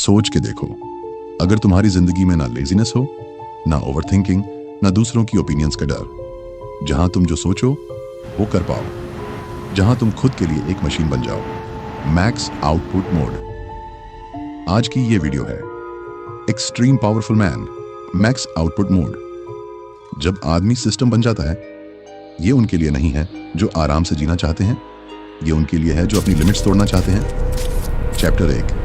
सोच के देखो, अगर तुम्हारी जिंदगी में ना लेजीनेस हो, ना ओवरथिंकिंग, ना दूसरों की ओपिनियंस का डर, जहां तुम जो सोचो वो कर पाओ, जहां तुम खुद के लिए एक मशीन बन जाओ, मैक्स आउटपुट मोड। आज की ये वीडियो है extreme powerful man, max output mode. जब आदमी सिस्टम बन जाता है, ये उनके लिए नहीं है जो आराम से जीना चाहते हैं, ये उनके लिए है जो अपनी लिमिट्स तोड़ना चाहते हैं। चैप्टर 1।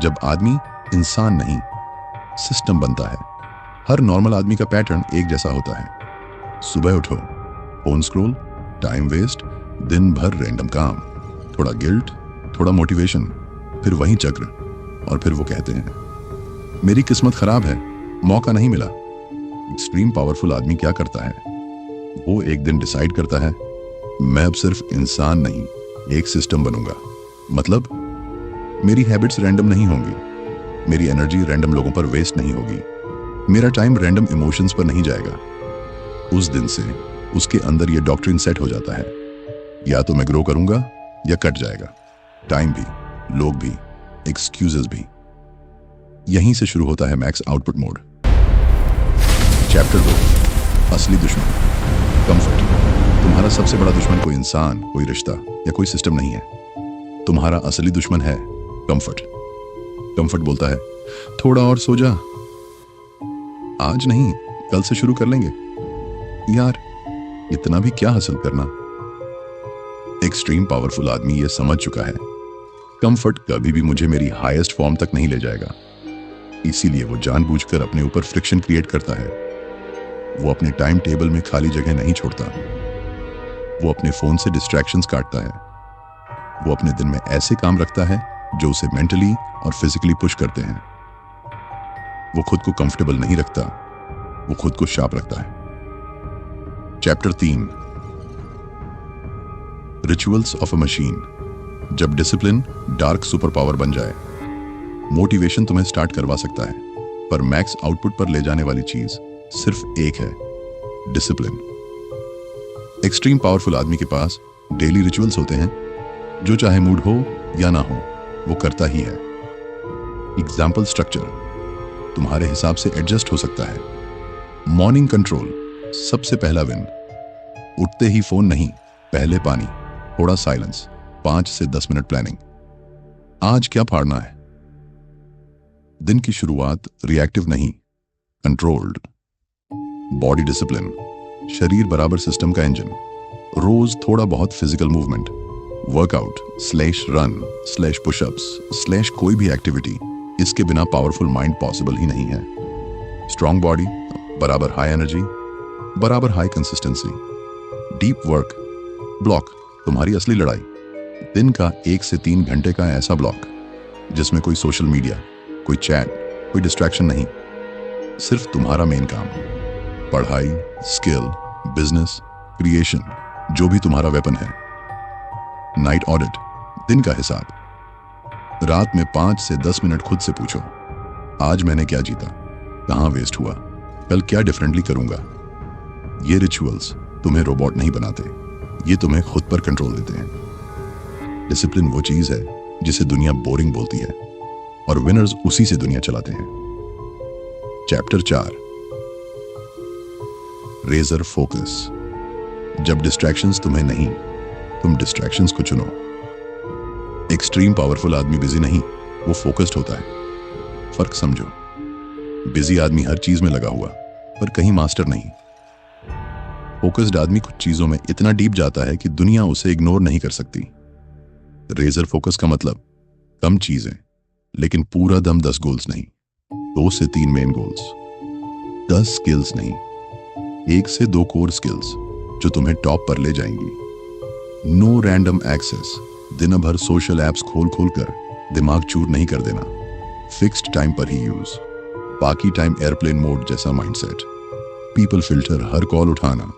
जब आदमी इंसान नहीं सिस्टम बनता है। हर नॉर्मल आदमी का पैटर्न एक जैसा होता है। सुबह उठो, फोन स्क्रॉल, टाइम वेस्ट, दिन भर रैंडम काम, थोड़ा गिल्ट, थोड़ा मोटिवेशन, फिर वही चक्र। और फिर वो कहते हैं मेरी किस्मत खराब है, मौका नहीं मिला। एक्सट्रीम पावरफुल आदमी क्या करता है? वो एक दिन डिसाइड करता है मैं अब सिर्फ इंसान नहीं, एक सिस्टम बनूंगा। मतलब मेरी हैबिट्स रैंडम नहीं होंगी, मेरी एनर्जी रैंडम लोगों पर वेस्ट नहीं होगी, मेरा टाइम रैंडम इमोशंस पर नहीं जाएगा। उस दिन से उसके अंदर ये डॉक्ट्रिन सेट हो जाता है, या तो मैं ग्रो करूंगा या कट जाएगा। टाइम भी, लोग भी, एक्सक्यूजेस भी। यहीं से शुरू होता है मैक्स आउटपुट मोड। चैप्टर 2। असली दुश्मन, कंफर्ट। तुम्हारा सबसे बड़ा दुश्मन कोई इंसान, कोई रिश्ता या कोई सिस्टम नहीं है। तुम्हारा असली दुश्मन है कंफर्ट। कंफर्ट बोलता है थोड़ा और सो जा, आज नहीं कल से शुरू कर लेंगे, यार इतना भी क्या हासिल करना। एक्सट्रीम पावरफुल आदमी ये समझ चुका है कंफर्ट कभी भी मुझे मेरी हाईएस्ट फॉर्म तक नहीं ले जाएगा। इसीलिए वो जानबूझकर अपने ऊपर फ्रिक्शन क्रिएट करता है। वो अपने टाइम टेबल में खाली जगह नहीं छोड़ता। वो अपने फोन से डिस्ट्रैक्शंस काटता है। वो अपने दिन में ऐसे काम रखता है जो उसे मेंटली और फिजिकली पुश करते हैं। वो खुद को कंफर्टेबल नहीं रखता, वो खुद को शार्प रखता है। Chapter 3। Rituals of a machine. जब डिसिप्लिन डार्क सुपर पावर बन जाए। मोटिवेशन तुम्हें स्टार्ट करवा सकता है, पर मैक्स आउटपुट पर ले जाने वाली चीज सिर्फ एक है, डिसिप्लिन। एक्सट्रीम पावरफुल आदमी के पास डेली रिचुअल्स होते हैं, जो चाहे मूड हो या ना हो वो करता ही है। एग्जाम्पल स्ट्रक्चर तुम्हारे हिसाब से एडजस्ट हो सकता है। मॉर्निंग कंट्रोल, सबसे पहला विन। उठते ही फोन नहीं, पहले पानी, थोड़ा साइलेंस, 5 से 10 मिनट प्लानिंग। आज क्या फाड़ना है? दिन की शुरुआत रिएक्टिव नहीं, कंट्रोल्ड। बॉडी डिसिप्लिन, शरीर बराबर सिस्टम का इंजन। रोज थोड़ा बहुत physical movement, workout / run / pushups / कोई भी एक्टिविटी। इसके बिना पावरफुल माइंड पॉसिबल ही नहीं है। स्ट्रॉन्ग बॉडी बराबर हाई एनर्जी, बराबर high consistency. Deep work block, तुम्हारी असली लड़ाई। दिन का 1 से 3 घंटे का ऐसा ब्लॉक जिसमें कोई सोशल मीडिया, कोई चैट, कोई डिस्ट्रैक्शन नहीं, सिर्फ तुम्हारा मेन काम। पढ़ाई, स्किल, बिजनेस, क्रिएशन, जो भी तुम्हारा वेपन है। नाइट ऑडिट, दिन का हिसाब। रात में 5 से 10 मिनट खुद से पूछो, आज मैंने क्या जीता, कहां वेस्ट हुआ, कल क्या डिफरेंटली करूंगा। ये रिचुअल्स तुम्हें रोबोट नहीं बनाते, ये तुम्हें खुद पर कंट्रोल देते हैं। डिसिप्लिन वो चीज है जिसे दुनिया बोरिंग बोलती है, और विनर्स उसी से दुनिया चलाते हैं। चैप्टर 4। Razor focus. जब डिस्ट्रैक्शंस तुम्हें नहीं, तुम डिस्ट्रैक्शंस को चुनो। एक्सट्रीम पावरफुल आदमी बिजी नहीं, वो फोकस्ड होता है। फर्क समझो, बिजी आदमी हर चीज में लगा हुआ, पर कहीं मास्टर नहीं। फोकस्ड आदमी कुछ चीजों में इतना डीप जाता है कि दुनिया उसे इग्नोर नहीं कर सकती। रेजर फोकस का मतलब कम चीजें, लेकिन पूरा दम 10 गोल्स नहीं, 2 से 3 मेन गोल्स। 10 स्किल्स नहीं, 1 से 2 कोर स्किल्स जो तुम्हें टॉप पर ले जाएंगी। नो रैंडम एक्सेस, दिन भर सोशल एप्स खोल खोल कर दिमाग चूर नहीं कर देना। फिक्स्ड टाइम पर ही यूज, बाकी टाइम एयरप्लेन मोड जैसा माइंडसेट। पीपल फिल्टर, हर कॉल उठाना,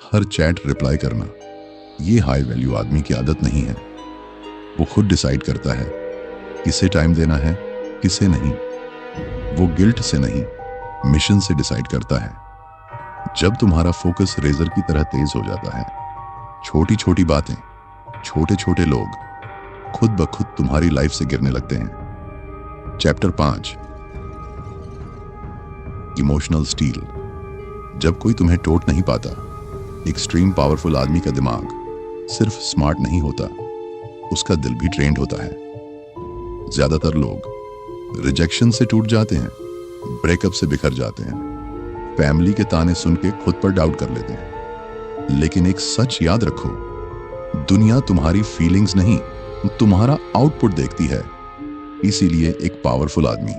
हर चैट रिप्लाई करना, ये हाई वैल्यू आदमी की आदत नहीं है। वो खुद डिसाइड करता है किसे टाइम देना है, किसे नहीं। वो गिल्ट से नहीं, मिशन से डिसाइड करता है। जब तुम्हारा फोकस रेजर की तरह तेज हो जाता है, छोटी छोटी बातें, छोटे छोटे लोग खुद ब खुद तुम्हारी लाइफ से गिरने लगते हैं। Chapter 5, emotional steel. जब कोई तुम्हें टोट नहीं पाता, एक्सट्रीम पावरफुल आदमी का दिमाग सिर्फ स्मार्ट नहीं होता, उसका दिल भी ट्रेंड होता है। ज्यादातर लोग रिजेक्शन से टूट जाते हैं, ब्रेकअप से बिखर जाते हैं, फैमिली के ताने सुन के खुद पर डाउट कर लेते हैं। लेकिन एक सच याद रखो, दुनिया तुम्हारी फीलिंग्स नहीं, तुम्हारा आउटपुट देखती है। इसीलिए एक पावरफुल आदमी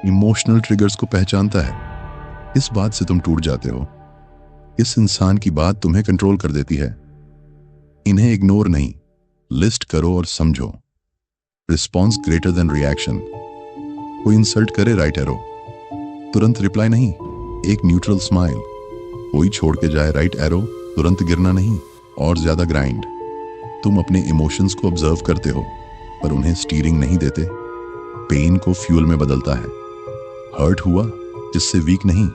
इमोशनल ट्रिगर्स को पहचानता है। इस बात से तुम टूट जाते हो, इस इंसान की बात तुम्हें कंट्रोल कर देती है। इन्हें इग्नोर नहीं, लिस्ट करो और समझो। Response greater than reaction. कोई इंसल्ट करे, राइट एरो, तुरंत रिप्लाई नहीं, एक न्यूट्रल स्माइल। कोई छोड़ के जाए, राइट एरो, तुरंत गिरना नहीं और ज्यादा ग्राइंड। तुम अपने इमोशंस को ऑब्जर्व करते हो पर उन्हें स्टीयरिंग नहीं देते। पेन को फ्यूल में बदलता है। हर्ट हुआ इससे वीक नहीं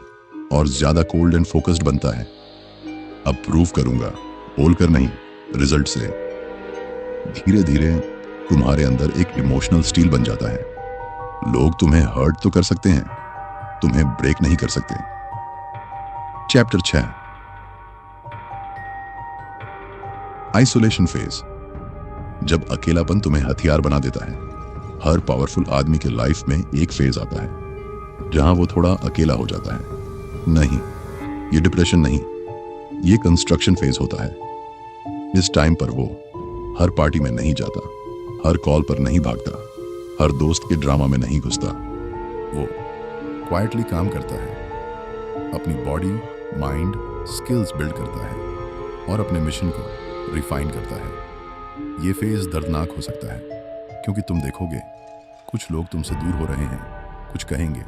और ज्यादा कोल्ड एंड फोकस्ड बनता है। अब प्रूव करूंगा, बोलकर नहीं, रिजल्ट से। धीरे धीरे तुम्हारे अंदर एक इमोशनल स्टील बन जाता है। लोग तुम्हें हर्ट तो कर सकते हैं, तुम्हें ब्रेक नहीं कर सकते। Chapter 6, isolation phase. जब अकेलापन तुम्हें हथियार बना देता है। हर पावरफुल आदमी के लाइफ में एक फेज आता है जहां वो थोड़ा अकेला हो जाता है। नहीं, ये डिप्रेशन नहीं, ये कंस्ट्रक्शन फेज होता है। इस टाइम पर वो हर पार्टी में नहीं जाता, हर कॉल पर नहीं भागता, हर दोस्त के ड्रामा में नहीं घुसता। वो क्वाइटली काम करता है, अपनी बॉडी, माइंड, स्किल्स बिल्ड करता है और अपने मिशन को रिफाइन करता है। ये फेज दर्दनाक हो सकता है क्योंकि तुम देखोगे कुछ लोग तुमसे दूर हो रहे हैं, कुछ कहेंगे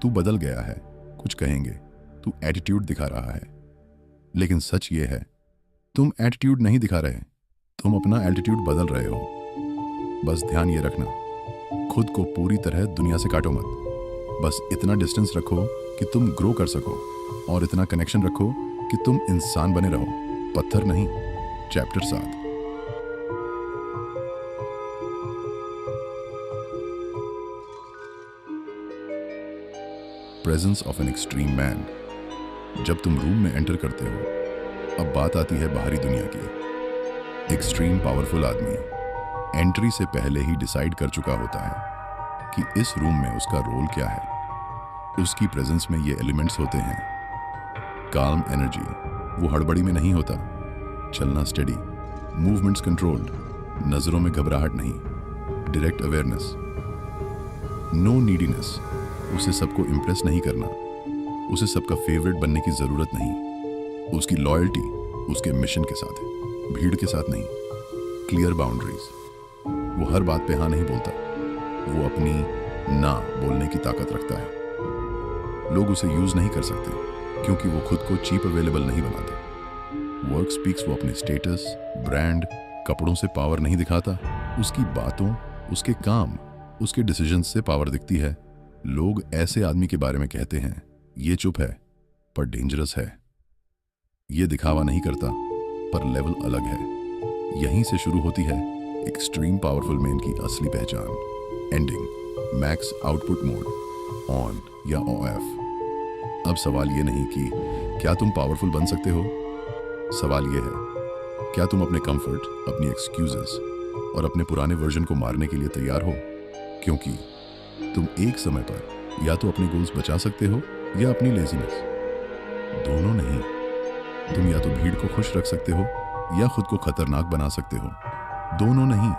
तू बदल गया है, कुछ कहेंगे तू एटीट्यूड दिखा रहा है। लेकिन सच ये है, तुम एटीट्यूड नहीं दिखा रहे, तुम अपना एल्टीट्यूड बदल रहे हो। बस ध्यान ये रखना, खुद को पूरी तरह दुनिया से काटो मत। बस इतना डिस्टेंस रखो कि तुम ग्रो कर सको और इतना कनेक्शन रखो कि तुम इंसान बने रहो, पत्थर नहीं। Chapter 7, presence of an extreme man. जब तुम रूम में एंटर करते हो, अब बात आती है बाहरी दुनिया की। एक्सट्रीम पावरफुल आदमी एंट्री से पहले ही डिसाइड कर चुका होता है कि इस रूम में उसका रोल क्या है। उसकी प्रेजेंस में ये एलिमेंट्स होते हैं। काल्म एनर्जी, वो हड़बड़ी में नहीं होता, चलना स्टेडी, मूवमेंट्स कंट्रोल्ड, नजरों में घबराहट नहीं, डायरेक्ट अवेयरनेस, नो नीडीनेस। उसे सबको इम्प्रेस नहीं करना, उसे सबका फेवरेट बनने की जरूरत नहीं। उसकी लॉयल्टी उसके मिशन के साथ है, भीड़ के साथ नहीं। क्लियर बाउंड्रीज, वो हर बात पे हाँ नहीं बोलता, वो अपनी ना बोलने की ताकत रखता है। लोग उसे यूज नहीं कर सकते क्योंकि वो खुद को चीप अवेलेबल नहीं बनाता। वर्क स्पीक्स, वो अपने स्टेटस, ब्रांड, कपड़ों से पावर नहीं दिखाता। उसकी बातों, उसके काम, उसके डिसीजंस से पावर दिखती है। लोग ऐसे आदमी के बारे में कहते हैं, ये चुप है पर डेंजरस है। ये दिखावा नहीं करता पर लेवल अलग है। यहीं से शुरू होती है एक्सट्रीम पावरफुल मैन की असली पहचान। Ending, max output mode, on या ऑफ। अब सवाल ये नहीं कि क्या तुम पावरफुल बन सकते हो, सवाल ये है क्या तुम अपने कंफर्ट, अपनी एक्सक्यूजेस और अपने पुराने वर्जन को मारने के लिए तैयार हो। क्योंकि तुम एक समय पर या तो अपने गोल्स बचा सकते हो या अपनी लेजीनेस, दोनों नहीं। तुम या तो भीड़ को खुश रख सकते हो या खुद को खतरनाक बना सकते हो, दोनों नहीं।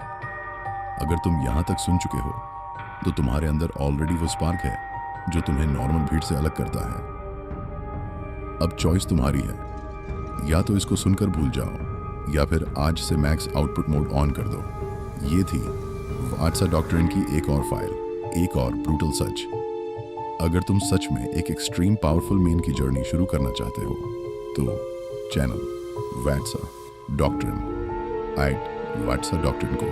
अगर तुम यहां तक सुन चुके हो तो तुम्हारे अंदर ऑलरेडी वो स्पार्क है जो तुम्हें नॉर्मल भीड़ से अलग करता है। अब चॉइस तुम्हारी है, या तो इसको सुनकर भूल जाओ या फिर आज से मैक्स आउटपुट मोड ऑन कर दो। ये थी वाटसा डॉक्ट्रिन की एक और फाइल, एक और ब्रूटल सच। अगर तुम सच में एक एक्सट्रीम पावरफुल मैन की जर्नी शुरू करना चाहते हो तो चैनल वाटसा डॉक्ट्रिन वाटसा डॉक्ट्रिन को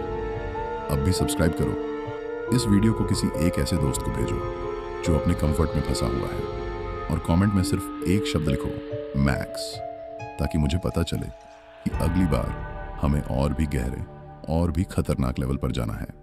अब भी सब्सक्राइब करो। इस वीडियो को किसी एक ऐसे दोस्त को भेजो जो अपने कंफर्ट में फंसा हुआ है और कमेंट में सिर्फ एक शब्द लिखो, मैक्स, ताकि मुझे पता चले कि अगली बार हमें और भी गहरे और भी खतरनाक लेवल पर जाना है।